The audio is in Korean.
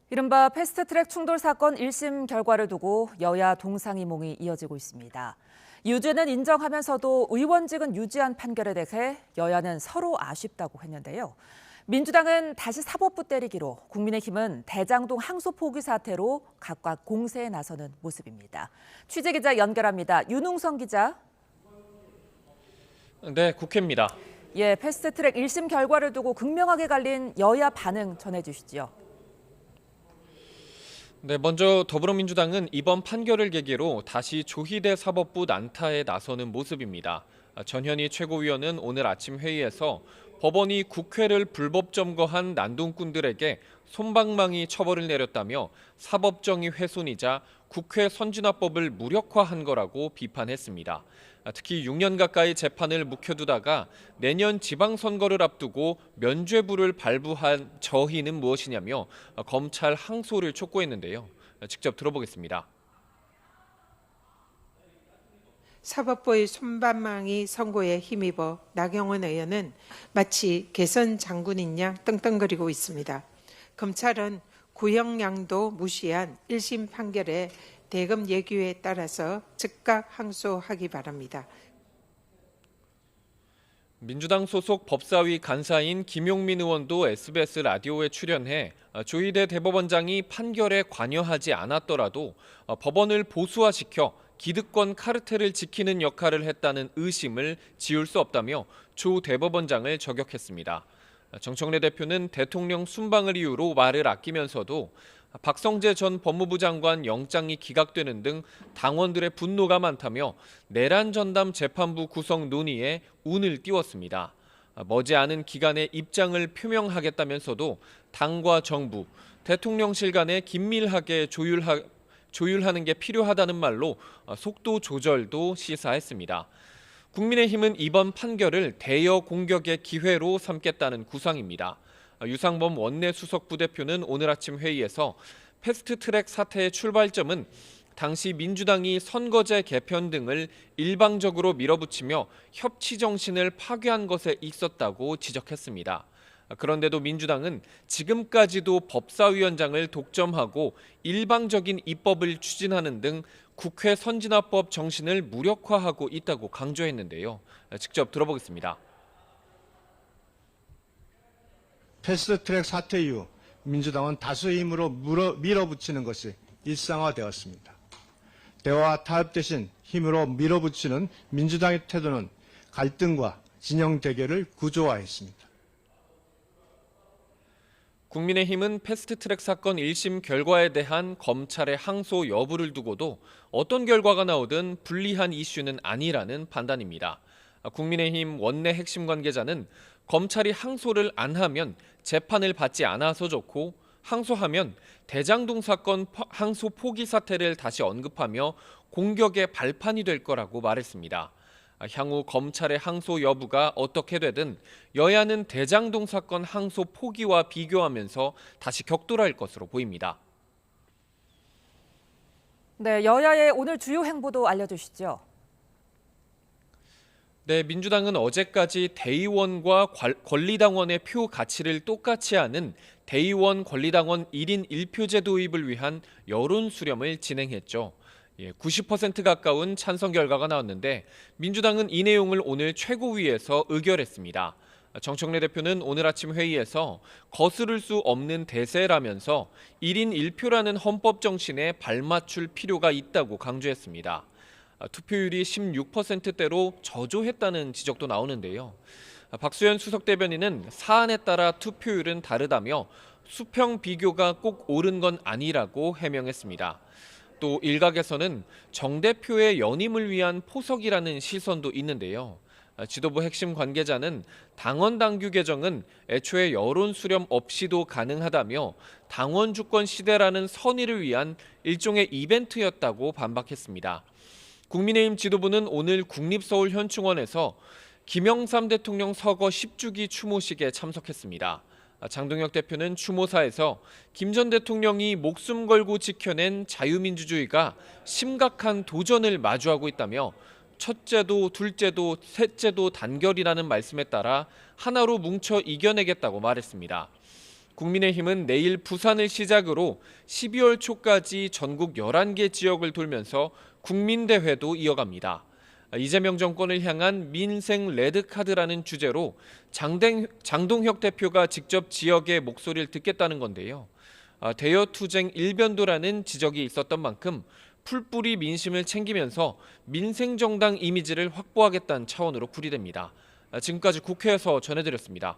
이른바 패스트트랙 충돌 사건 1심 결과를 두고 여야 동상이몽이 이어지고 있습니다. 유죄는 인정하면서도 의원직은 유지한 판결에 대해 여야는 서로 아쉽다고 했는데요. 민주당은 다시 사법부 때리기로, 국민의힘은 대장동 항소 포기 사태로 각각 공세에 나서는 모습입니다. 취재기자 연결합니다. 윤웅성 기자. 네, 국회입니다. 패스트트랙 1심 결과를 두고 극명하게 갈린 여야 반응 전해주시죠. 네, 먼저 더불어민주당은 이번 판결을 계기로 다시 조희대 사법부 난타에 나서는 모습입니다. 전현희 최고위원은 오늘 아침 회의에서 법원이 국회를 불법 점거한 난동꾼들에게 솜방망이 처벌을 내렸다며 사법정의 훼손이자 국회 선진화법을 무력화한 거라고 비판했습니다. 특히 6년 가까이 재판을 묵혀두다가 내년 지방선거를 앞두고 면죄부를 발부한 저희는 무엇이냐며 검찰 항소를 촉구했는데요. 직접 들어보겠습니다. 사법부의 솜방망이 선고에 힘입어 나경원 의원은 마치 개선 장군인 양 떵떵거리고 있습니다. 검찰은 구형량도 무시한 1심 판결에 대검 예규에 따라서 즉각 항소하기 바랍니다. 민주당 소속 법사위 간사인 김용민 의원도 SBS 라디오에 출연해 조희대 대법원장이 판결에 관여하지 않았더라도 법원을 보수화시켜 기득권 카르텔을 지키는 역할을 했다는 의심을 지울 수 없다며 조 대법원장을 저격했습니다. 정청래 대표는 대통령 순방을 이유로 말을 아끼면서도 박성재 전 법무부 장관 영장이 기각되는 등 당원들의 분노가 많다며 내란 전담 재판부 구성 논의에 운을 띄웠습니다. 머지않은 기간에 입장을 표명하겠다면서도 당과 정부, 대통령실 간에 긴밀하게 조율하는 게 필요하다는 말로 속도 조절도 시사했습니다. 국민의힘은 이번 판결을 대여 공격의 기회로 삼겠다는 구상입니다. 유상범 원내 수석 부대표는 오늘 아침 회의에서 패스트트랙 사태의 출발점은 당시 민주당이 선거제 개편 등을 일방적으로 밀어붙이며 협치 정신을 파괴한 것에 있었다고 지적했습니다. 그런데도 민주당은 지금까지도 법사위원장을 독점하고 일방적인 입법을 추진하는 등 국회 선진화법 정신을 무력화하고 있다고 강조했는데요. 직접 들어보겠습니다. 패스트트랙 사태 이후 민주당은 다수의 힘으로 밀어붙이는 것이 일상화되었습니다. 대화와 타협 대신 힘으로 밀어붙이는 민주당의 태도는 갈등과 진영 대결을 구조화했습니다. 국민의힘은 패스트트랙 사건 1심 결과에 대한 검찰의 항소 여부를 두고도 어떤 결과가 나오든 불리한 이슈는 아니라는 판단입니다. 국민의힘 원내 핵심 관계자는 검찰이 항소를 안 하면 재판을 받지 않아서 좋고 항소하면 대장동 사건 항소 포기 사태를 다시 언급하며 공격의 발판이 될 거라고 말했습니다. 향후 검찰의 항소 여부가 어떻게 되든 여야는 대장동 사건 항소 포기와 비교하면서 다시 격돌할 것으로 보입니다. 네, 여야의 오늘 주요 행보도 알려주시죠. 네, 민주당은 어제까지 대의원과 권리당원의 표 가치를 똑같이 하는 대의원 권리당원 1인 1표제 도입을 위한 여론 수렴을 진행했죠. 90% 가까운 찬성 결과가 나왔는데 민주당은 이 내용을 오늘 최고위에서 의결했습니다. 정청래 대표는 오늘 아침 회의에서 거스를 수 없는 대세라면서 1인 1표라는 헌법 정신에 발맞출 필요가 있다고 강조했습니다. 투표율이 16%대로 저조했다는 지적도 나오는데요. 박수현 수석 대변인은 사안에 따라 투표율은 다르다며 수평 비교가 꼭 옳은 건 아니라고 해명했습니다. 또 일각에서는 정 대표의 연임을 위한 포석이라는 시선도 있는데요. 지도부 핵심 관계자는 당원 당규 개정은 애초에 여론 수렴 없이도 가능하다며 당원 주권 시대라는 선의를 위한 일종의 이벤트였다고 반박했습니다. 국민의힘 지도부는 오늘 국립서울현충원에서 김영삼 대통령 서거 10주기 추모식에 참석했습니다. 장동혁 대표는 추모사에서 김 전 대통령이 목숨 걸고 지켜낸 자유민주주의가 심각한 도전을 마주하고 있다며 첫째도 둘째도 셋째도 단결이라는 말씀에 따라 하나로 뭉쳐 이겨내겠다고 말했습니다. 국민의힘은 내일 부산을 시작으로 12월 초까지 전국 11개 지역을 돌면서 국민대회도 이어갑니다. 이재명 정권을 향한 민생 레드카드라는 주제로 장동혁 대표가 직접 지역의 목소리를 듣겠다는 건데요. 대여 투쟁 일변도라는 지적이 있었던 만큼 풀뿌리 민심을 챙기면서 민생정당 이미지를 확보하겠다는 차원으로 풀이됩니다. 지금까지 국회에서 전해드렸습니다.